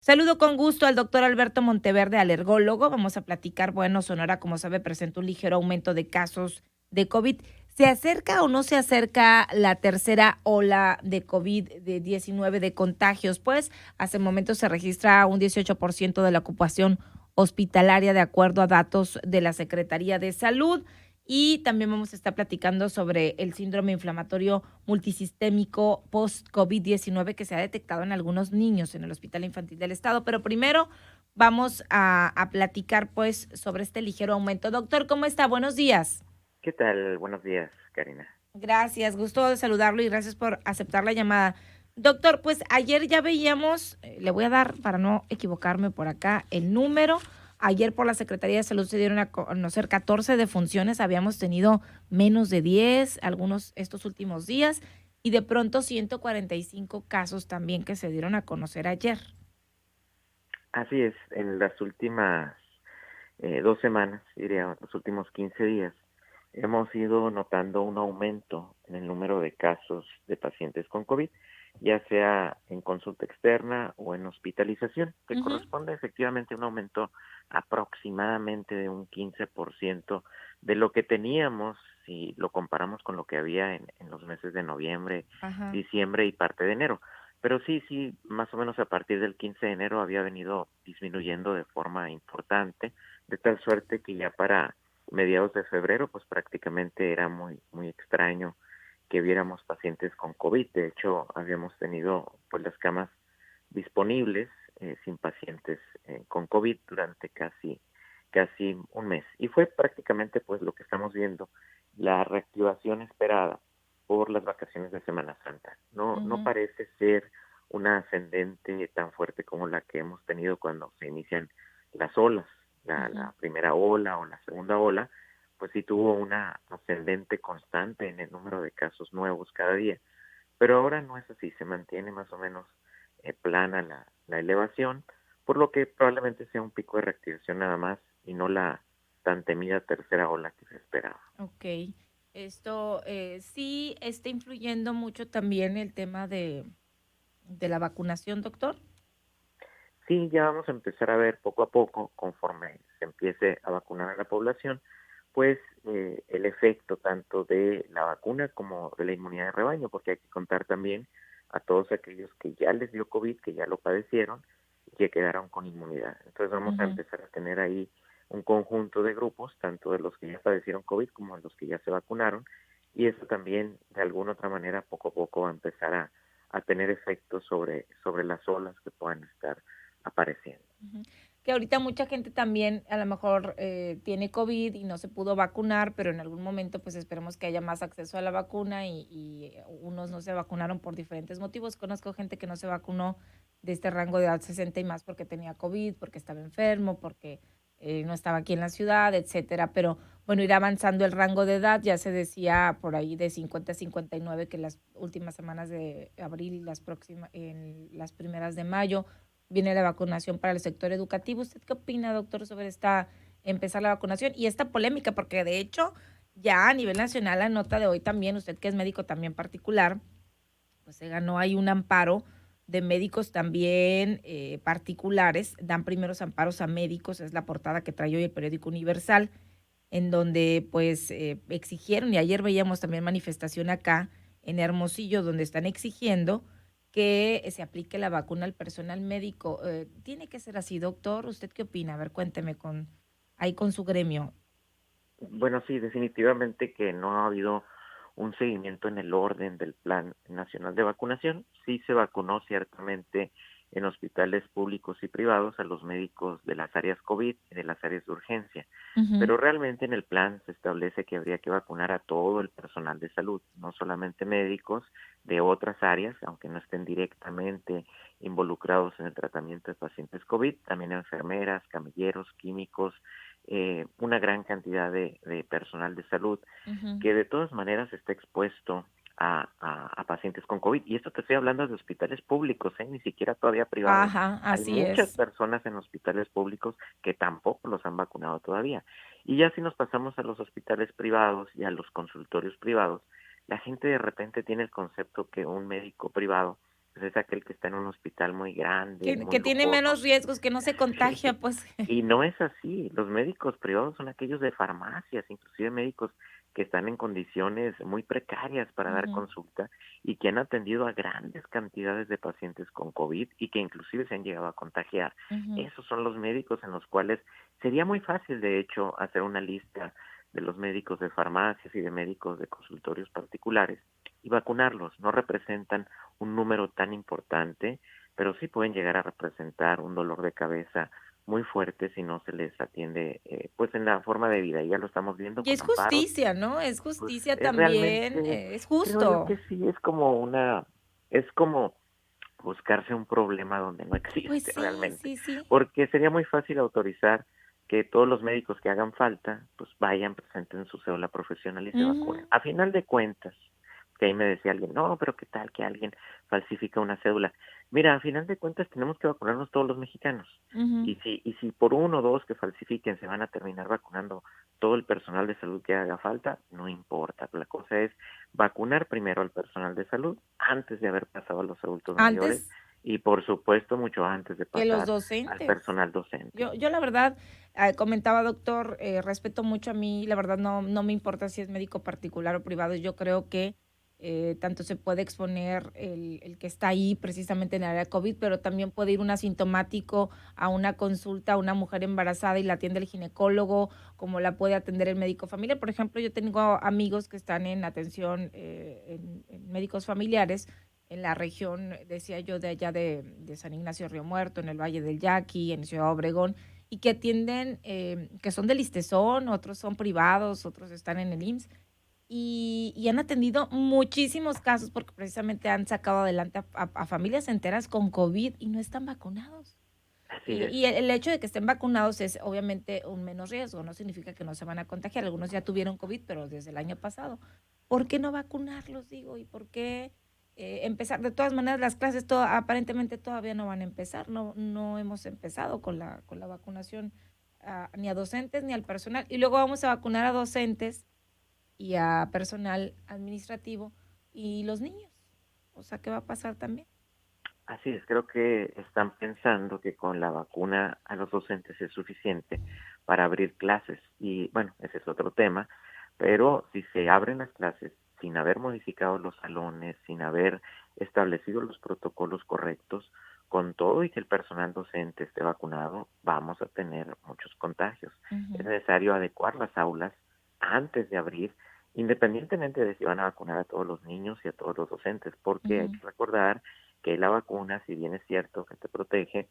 Saludo con gusto al doctor Alberto Monteverde, alergólogo. Vamos a platicar, bueno, Sonora, como sabe, presenta un ligero aumento de casos de COVID. ¿Se acerca o no se acerca la tercera ola de COVID-19 de contagios? Pues hace momentos se registra un 18% de la ocupación hospitalaria de acuerdo a datos de la Secretaría de Salud. Y también vamos a estar platicando sobre el síndrome inflamatorio multisistémico post-COVID-19 que se ha detectado en algunos niños en el Hospital Infantil del Estado. Pero primero vamos a platicar pues sobre este ligero aumento. Doctor, ¿cómo está? Buenos días. ¿Qué tal? Buenos días, Karina. Gracias, gusto de saludarlo y gracias por aceptar la llamada. Doctor, pues ayer ya veíamos, le voy a dar para no equivocarme por acá el número. Ayer por la Secretaría de Salud se dieron a conocer 14 defunciones, habíamos tenido menos de 10 algunos estos últimos días y de pronto 145 casos también que se dieron a conocer ayer. Así es, en las últimas 2 semanas, diría, los últimos 15 días, hemos ido notando un aumento en el número de casos de pacientes con COVID, ya sea en consulta externa o en hospitalización, que Ujú, corresponde efectivamente a un aumento aproximadamente de un 15% de lo que teníamos si lo comparamos con lo que había en los meses de noviembre, ajá. diciembre y parte de enero. Pero sí, más o menos a partir del 15 de enero había venido disminuyendo de forma importante, de tal suerte que ya para mediados de febrero, pues prácticamente era muy extraño que viéramos pacientes con COVID. De hecho, habíamos tenido pues las camas disponibles sin pacientes con COVID durante casi un mes. Y fue prácticamente pues lo que estamos viendo, la reactivación esperada por las vacaciones de Semana Santa. No Ujú, parece ser una ascendente tan fuerte como la que hemos tenido cuando se inician las olas, ujú. la primera ola o la segunda ola, pues sí tuvo una ascendente constante en el número de casos nuevos cada día. Pero ahora no es así, se mantiene más o menos plana la elevación, por lo que probablemente sea un pico de reactivación nada más y no la tan temida tercera ola que se esperaba. Ok, esto sí está influyendo mucho también el tema de la vacunación, doctor. Sí, ya vamos a empezar a ver poco a poco, conforme se empiece a vacunar a la población, pues el efecto tanto de la vacuna como de la inmunidad de rebaño, porque hay que contar también a todos aquellos que ya les dio COVID, que ya lo padecieron y que quedaron con inmunidad. Entonces vamos a Ujú. empezar a tener ahí un conjunto de grupos, tanto de los que ya padecieron COVID como de los que ya se vacunaron, y eso también de alguna otra manera poco a poco va a empezar a tener efectos sobre las olas que puedan estar apareciendo. Ujú. Que ahorita mucha gente también a lo mejor tiene COVID y no se pudo vacunar, pero en algún momento pues esperemos que haya más acceso a la vacuna y unos no se vacunaron por diferentes motivos. Conozco gente que no se vacunó de este rango de edad 60 y más porque tenía COVID, porque estaba enfermo, porque no estaba aquí en la ciudad, etcétera. Pero bueno, ir avanzando el rango de edad, ya se decía por ahí de 50 a 59 que las últimas semanas de abril y las próximas, en las primeras de mayo viene la vacunación para el sector educativo. ¿Usted qué opina, doctor, sobre esta empezar la vacunación y esta polémica? Porque de hecho, ya a nivel nacional, la nota de hoy también, usted que es médico también particular, pues se ganó ahí un amparo de médicos también particulares, dan primeros amparos a médicos, es la portada que trae hoy el periódico Universal, en donde pues exigieron, y ayer veíamos también manifestación acá en Hermosillo, donde están exigiendo que se aplique la vacuna al personal médico. ¿Tiene que ser así, doctor? ¿Usted qué opina? A ver, cuénteme ahí con su gremio. Bueno, sí, definitivamente que no ha habido un seguimiento en el orden del Plan Nacional de Vacunación. Sí se vacunó ciertamente en hospitales públicos y privados a los médicos de las áreas COVID y de las áreas de urgencia, Ujú, pero realmente en el plan se establece que habría que vacunar a todo el personal de salud, no solamente médicos de otras áreas, aunque no estén directamente involucrados en el tratamiento de pacientes COVID, también enfermeras, camilleros, químicos, una gran cantidad de personal de salud ujú. que de todas maneras está expuesto a pacientes con COVID. Y esto te estoy hablando de hospitales públicos, ni siquiera todavía privados. Ajá, Hay así muchas es. personas en hospitales públicos que tampoco los han vacunado todavía. Y ya si nos pasamos a los hospitales privados y a los consultorios privados, la gente de repente tiene el concepto que un médico privado pues es aquel que está en un hospital muy grande, muy Que tiene lujoso. menos riesgos, que no se contagia, Sí, pues. y no es así. Los médicos privados son aquellos de farmacias, inclusive médicos que están en condiciones muy precarias para dar Ujú, consulta y que han atendido a grandes cantidades de pacientes con COVID y que inclusive se han llegado a contagiar. ujú. Esos son los médicos en los cuales sería muy fácil, de hecho, hacer una lista de los médicos de farmacias y de médicos de consultorios particulares y vacunarlos. No representan un número tan importante, pero sí pueden llegar a representar un dolor de cabeza muy fuerte si no se les atiende pues en la forma de vida. Y ya lo estamos viendo Y es con amparos, justicia, ¿no? Es pues justicia es también, realmente, es creo yo justo. que sí, es como buscarse un problema donde no Pues existe sí, realmente, sí, sí. porque sería muy fácil autorizar que todos los médicos que hagan falta, pues vayan, presenten su cédula profesional y se vacunen. Ujú, A final de cuentas, que ahí me decía alguien, no, pero qué tal que alguien falsifica una cédula. Mira, a final de cuentas tenemos que vacunarnos todos los mexicanos. ujú. Y si por uno o dos que falsifiquen se van a terminar vacunando todo el personal de salud que haga falta, no importa. La cosa es vacunar primero al personal de salud antes de haber pasado a los adultos mayores Antes y por supuesto mucho antes de que los pasar al docentes. personal docente. Yo la verdad, comentaba, doctor, respeto mucho a mí, la verdad no me importa si es médico particular o privado, yo creo que tanto se puede exponer el que está ahí precisamente en el área COVID, pero también puede ir un asintomático a una consulta, a una mujer embarazada y la atiende el ginecólogo, como la puede atender el médico familiar. Por ejemplo, yo tengo amigos que están en atención en médicos familiares en la región, decía yo, de allá de San Ignacio Río Muerto, en el Valle del Yaqui, en Ciudad Obregón, y que atienden, que son del Listezón, otros son privados, otros están en el IMSS, y han atendido muchísimos casos porque precisamente han sacado adelante a familias enteras con COVID y no están vacunados. Así es. Y el hecho de que estén vacunados es obviamente un menos riesgo, no significa que no se van a contagiar. Algunos ya tuvieron COVID, pero desde el año pasado. ¿Por qué no vacunarlos, digo? ¿Y por qué empezar? De todas maneras, las clases aparentemente todavía no van a empezar. No hemos empezado con la vacunación ni a docentes ni al personal. Y luego vamos a vacunar a docentes y a personal administrativo y los niños. O sea, ¿qué va a pasar también? Así es, creo que están pensando que con la vacuna a los docentes es suficiente para abrir clases. Y bueno, ese es otro tema, pero si se abren las clases sin haber modificado los salones, sin haber establecido los protocolos correctos, con todo y que el personal docente esté vacunado, vamos a tener muchos contagios. Es Ujú, necesario adecuar las aulas antes de abrir, independientemente de si van a vacunar a todos los niños y a todos los docentes, porque hay ujú. que recordar que la vacuna, si bien es cierto que te protege,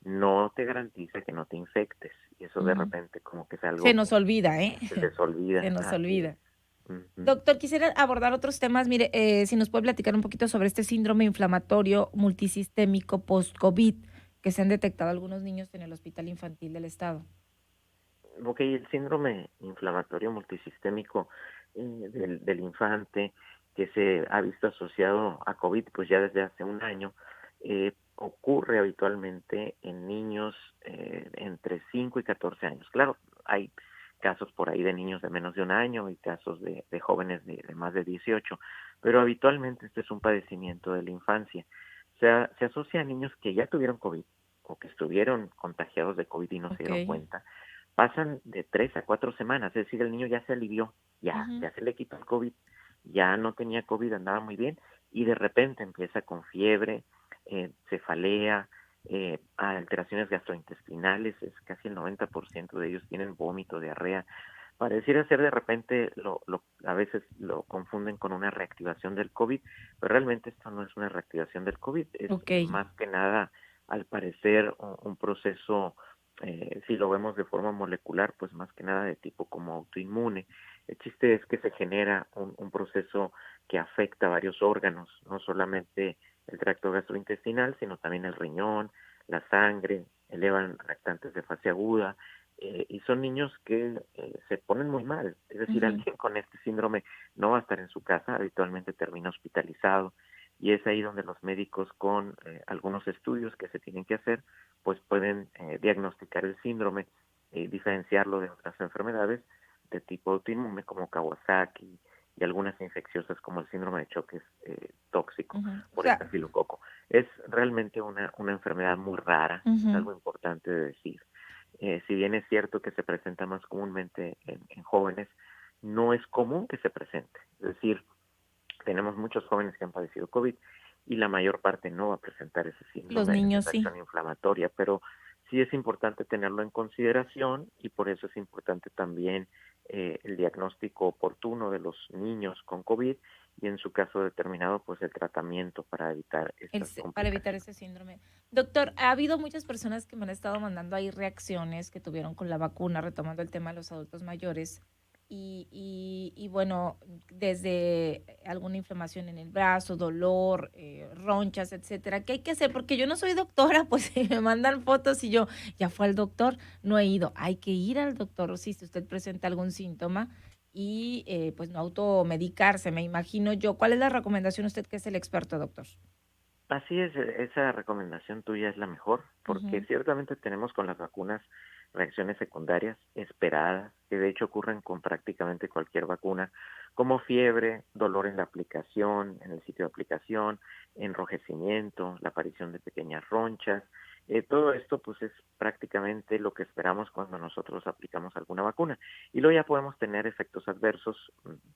no te garantiza que no te infectes. Y eso de Ujú. repente como que es Se algo nos olvida, ¿eh? que se les Se olvida. nos Así es. olvida. Ujú. Doctor, quisiera abordar otros temas. Mire, si nos puede platicar un poquito sobre este síndrome inflamatorio multisistémico post-COVID que se han detectado algunos niños en el Hospital Infantil del Estado. Ok, el síndrome inflamatorio multisistémico del infante que se ha visto asociado a COVID pues ya desde hace un año, ocurre habitualmente en niños entre 5 y 14 años. Claro, hay casos por ahí de niños de menos de un año y casos de jóvenes de más de 18, pero habitualmente este es un padecimiento de la infancia. Se asocia a niños que ya tuvieron COVID o que estuvieron contagiados de COVID y no se Ok. dieron cuenta. Pasan de 3 a 4 semanas, es decir, el niño ya se alivió, Ujú, ya se le quitó el COVID, ya no tenía COVID, andaba muy bien, y de repente empieza con fiebre, cefalea, alteraciones gastrointestinales, es casi el 90% de ellos tienen vómito, diarrea. Pareciera ser de repente, a veces lo confunden con una reactivación del COVID, pero realmente esto no es una reactivación del COVID, es ok. más que nada, al parecer, un proceso si lo vemos de forma molecular, pues más que nada de tipo como autoinmune. El chiste es que se genera un proceso que afecta a varios órganos, no solamente el tracto gastrointestinal, sino también el riñón, la sangre, elevan lactantes de fase aguda, y son niños que se ponen muy mal. Es decir, Ujú, alguien con este síndrome no va a estar en su casa, habitualmente termina hospitalizado, y es ahí donde los médicos con algunos estudios que se tienen que hacer, pues pueden diagnosticar el síndrome y diferenciarlo de otras enfermedades de tipo autoinmune como Kawasaki y algunas infecciosas como el síndrome de choque tóxico ujú. O por sea, estafilococo. Es realmente una enfermedad muy rara, es Ujú. algo importante de decir. Si bien es cierto que se presenta más comúnmente en jóvenes, no es común que se presente. Es decir, tenemos muchos jóvenes que han padecido COVID y la mayor parte no va a presentar ese Los síndrome, esa niños sí. reacción inflamatoria, pero sí es importante tenerlo en consideración y por eso es importante también el diagnóstico oportuno de los niños con COVID y en su caso determinado, pues el tratamiento para evitar estas Para evitar complicaciones. ese síndrome. Doctor, ha habido muchas personas que me han estado mandando ahí reacciones que tuvieron con la vacuna, retomando el tema de los adultos mayores. Y bueno, desde alguna inflamación en el brazo, dolor, ronchas, etcétera. ¿Qué hay que hacer? Porque yo no soy doctora, pues si me mandan fotos y yo ya fue al doctor, no he ido. Hay que ir al doctor si usted presenta algún síntoma y pues no automedicarse, me imagino yo. ¿Cuál es la recomendación usted que es el experto, doctor? Así es, esa recomendación tuya es la mejor, porque Ujú. ciertamente tenemos con las vacunas reacciones secundarias esperadas, que de hecho ocurren con prácticamente cualquier vacuna, como fiebre, dolor en la aplicación, en el sitio de aplicación, enrojecimiento, la aparición de pequeñas ronchas. Todo esto pues es prácticamente lo que esperamos cuando nosotros aplicamos alguna vacuna. Y luego ya podemos tener efectos adversos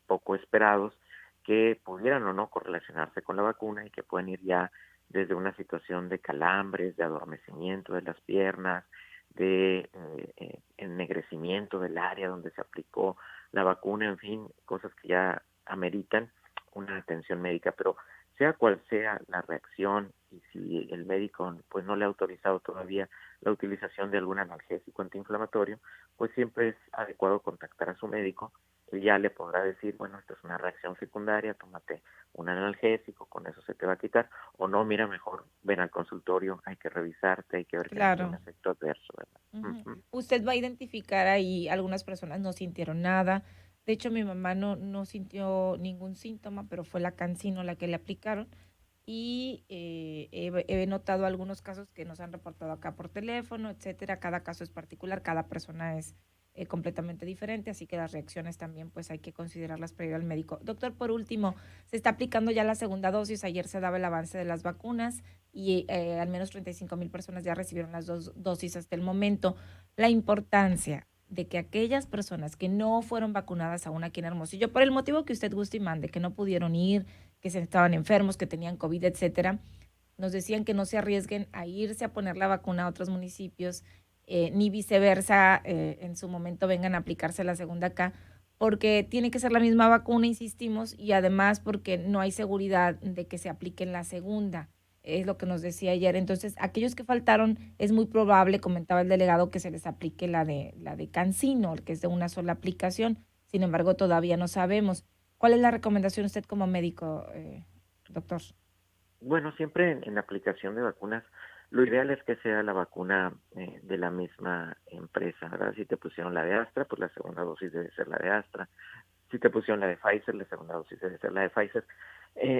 poco esperados que pudieran o no correlacionarse con la vacuna y que pueden ir ya desde una situación de calambres, de adormecimiento de las piernas, de ennegrecimiento del área donde se aplicó la vacuna, en fin, cosas que ya ameritan una atención médica, pero sea cual sea la reacción y si el médico pues no le ha autorizado todavía la utilización de algún analgésico antiinflamatorio, pues siempre es adecuado contactar a su médico. Él ya le podrá decir, bueno, esto es una reacción secundaria, tómate un analgésico, con eso se te va a quitar, o no, mira, mejor ven al consultorio, hay que revisarte, hay que ver que no tiene Claro. efecto adverso, ¿verdad? Ujú. Ujú. Usted va a identificar ahí, algunas personas no sintieron nada. De hecho, mi mamá no sintió ningún síntoma, pero fue la cancino la que le aplicaron. Y he notado algunos casos que nos han reportado acá por teléfono, etcétera. Cada caso es particular, cada persona es completamente diferente, así que las reacciones también pues hay que considerarlas para ir al médico. Doctor, por último, se está aplicando ya la segunda dosis. Ayer se daba el avance de las vacunas y al menos 35,000 personas ya recibieron las dos dosis hasta el momento. La importancia de que aquellas personas que no fueron vacunadas aún aquí en Hermosillo, por el motivo que usted guste y mande, que no pudieron ir, que se estaban enfermos, que tenían COVID, etcétera, nos decían que no se arriesguen a irse a poner la vacuna a otros municipios, ni viceversa, en su momento vengan a aplicarse la segunda acá, porque tiene que ser la misma vacuna, insistimos, y además porque no hay seguridad de que se aplique en la segunda. Es lo que nos decía ayer. Entonces, aquellos que faltaron, es muy probable, comentaba el delegado, que se les aplique la de Cancino, que es de una sola aplicación. Sin embargo, todavía no sabemos. ¿Cuál es la recomendación usted como médico, doctor? Bueno, siempre en la aplicación de vacunas, lo ideal es que sea la vacuna de la misma empresa, ¿verdad? Si te pusieron la de Astra, pues la segunda dosis debe ser la de Astra. Si te pusieron la de Pfizer, la segunda dosis debe ser la de Pfizer.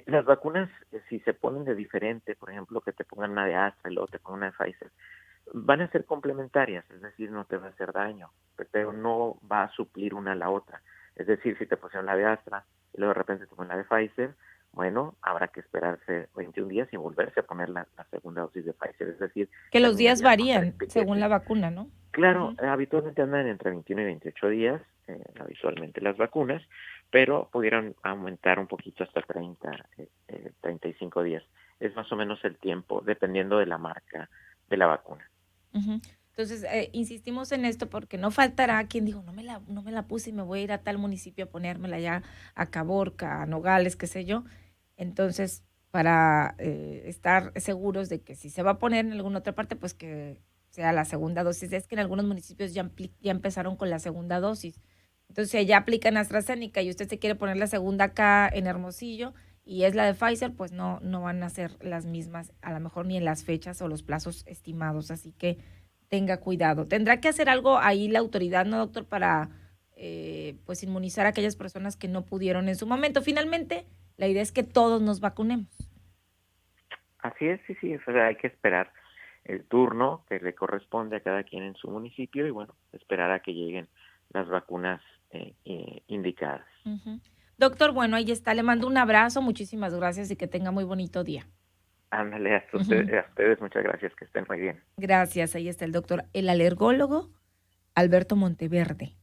Las vacunas, si se ponen de diferente, por ejemplo, que te pongan una de Astra y luego te pongan una de Pfizer, van a ser complementarias, es decir, no te va a hacer daño, pero no va a suplir una a la otra. Es decir, si te pusieron la de Astra y luego de repente te ponen la de Pfizer, bueno, habrá que esperarse 21 días y volverse a poner la segunda dosis de Pfizer, es decir, Que los días terminaría con tres varían según piquetes. la vacuna, ¿no? Claro, Ujú. habitualmente andan entre 21 y 28 días, habitualmente las vacunas, pero pudieran aumentar un poquito hasta 35 días. Es más o menos el tiempo, dependiendo de la marca de la vacuna. Ujú. Entonces, insistimos en esto porque no faltará quien dijo, no me la puse y me voy a ir a tal municipio a ponérmela ya a Caborca, a Nogales, qué sé yo. Entonces, para estar seguros de que si se va a poner en alguna otra parte, pues que sea la segunda dosis. Es que en algunos municipios ya empezaron con la segunda dosis. Entonces, si allá aplican AstraZeneca y usted se quiere poner la segunda acá en Hermosillo y es la de Pfizer, pues no van a ser las mismas, a lo mejor ni en las fechas o los plazos estimados. Así que tenga cuidado. Tendrá que hacer algo ahí la autoridad, ¿no, doctor? Para pues inmunizar a aquellas personas que no pudieron en su momento. Finalmente, la idea es que todos nos vacunemos. Así es, sí, sí, o sea, hay que esperar el turno que le corresponde a cada quien en su municipio y bueno, esperar a que lleguen las vacunas indicadas. Ujú. Doctor, bueno, ahí está. Le mando un abrazo, muchísimas gracias y que tenga muy bonito día. Ándale, Ujú. a ustedes muchas gracias, que estén muy bien. Gracias, ahí está el doctor, el alergólogo Alberto Monteverde.